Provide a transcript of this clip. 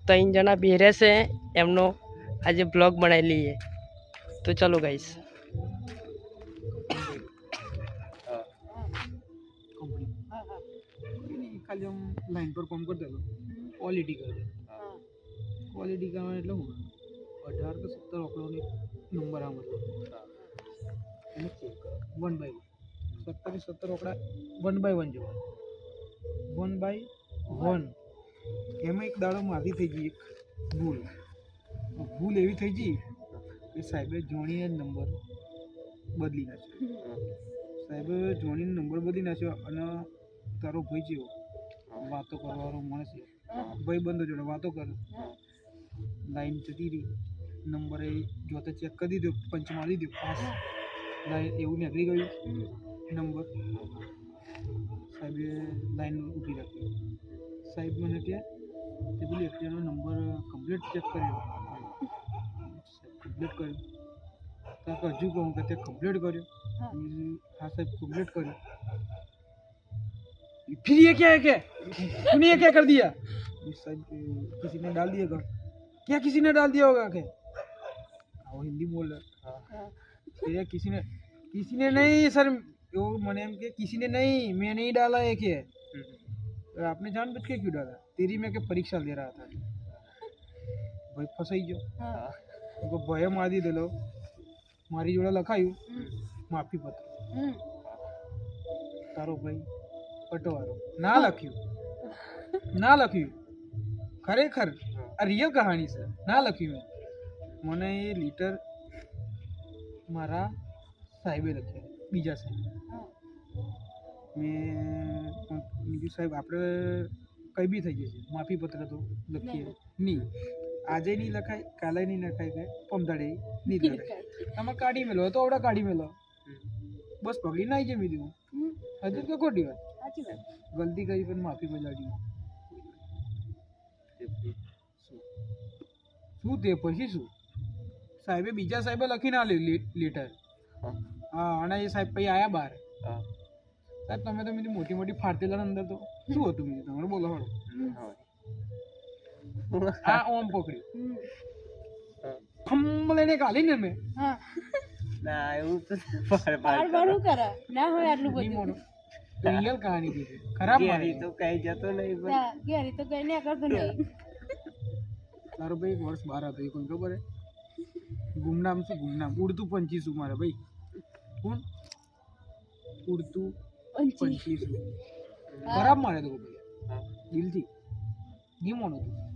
ત્રણ જણા બેરે છે એમનો આજે બ્લોગ બનાવી લઈએ તો ચલો ગાઈસ खाली हम लाइन पर कॉम कर दे क्वालिटी कर दे क्वालिटी का मतलब હું 18 કે 17 આંકડોની નંબર આ મતલબ એને ચેક કરો 1 બાય 1 17 કે 17 આંકડા 1 બાય 1 જોવા 1 બાય 1 એમાં એક દાડો મારી થઈ ગઈ એક ભૂલ એવી થઈ ગઈ કે સાહેબે જોણીએ નંબર બદલી નાખ્યો સાહેબે જોણીને નંબર બદલી નાખ્યો અને તારો ભાઈ જેવો વાતો કરવાનો માણસ છે ભાઈ બંધો જોડે વાતો કરે લાઈન જતી રહી નંબર એ જોતે ચેક કરી દીધો પંચ મારી દીધો પાસ લાઈન એવું નીકળી ગયું નંબર સાહેબે લાઈન ઊભી રાખી સાહેબ મને કે તે પેલી એનો નંબર કમ્પ્લીટ ચેક કર્યો કમ્પ્લીટ કર્યો તો હજુ કહું કે તે કમ્પ્લીટ કર્યો હા साहब कंप्लीट करो फिर ये क्या है क्या तूने ये क्या कर दिया साहब किसी ने डाल दिया क्या किसी ने डाल दिया होगा क्या वो हिंदी बोल रहा फिर किसी ने नहीं सर वो मैंने के किसी ने नहीं मैं नहीं डाला है क्या और आपने जानबूझ के क्यों डाला तेरी मैं के परीक्षा दे रहा था भाई फसाई जो उनको भय मार दी दिलो मारी जोड़ा लखायु माफी पत्र तारो भाई पटवारो ना लख्यू खरेखर आ रियल कहानी से ना लख्यू मैंने ये लीटर मारा साहेबे लखे बीजा साहेब मैं साहेब आपणे कई भी थी जाए माफी पत्र तो लखीए नहीं आज नहीं लखाय काले नहीं लखाय गए पमदाड़े नहीं लखाय તમે કાઢી મેલો તો આવડા કાઢી મેલો બસ પગડી નાઈ જમી દીધું હજુ તો ખોટી વાત સાચી વાત ગલતી કરી પણ માફી બજાડી શું તે પછી શું સાહેબે બીજા સાહેબે લખીને આલ્યું લેટર હા અને એ સાહેબ પછી આયા બહાર સાહેબ તમે તો મેં મોટી મોટી ફાડતેલા અંદર તો શું હતું મેં તમારે બોલો હળો હા ઓમ પકડ્યું ખમ લઈને કાઢી ને મેં ના એવું તો બારું કરે ના હોય આટલું બધું રિયલ કહાની કીધી ખરાબ ગેરી તો કઈ જતો નહીં પણ ના ગેરી તો કઈ ના કરતો નહીં તારો ભાઈ એક વર્ષ બહાર હતો એ કોઈ ખબર હે ગુમનામ શું ગુમનામ ઉડતું પંચી શું મારે ભાઈ કોણ ઉડતું પંચી શું ખરાબ મારે તો ભાઈ દિલથી નહીં મોનો તું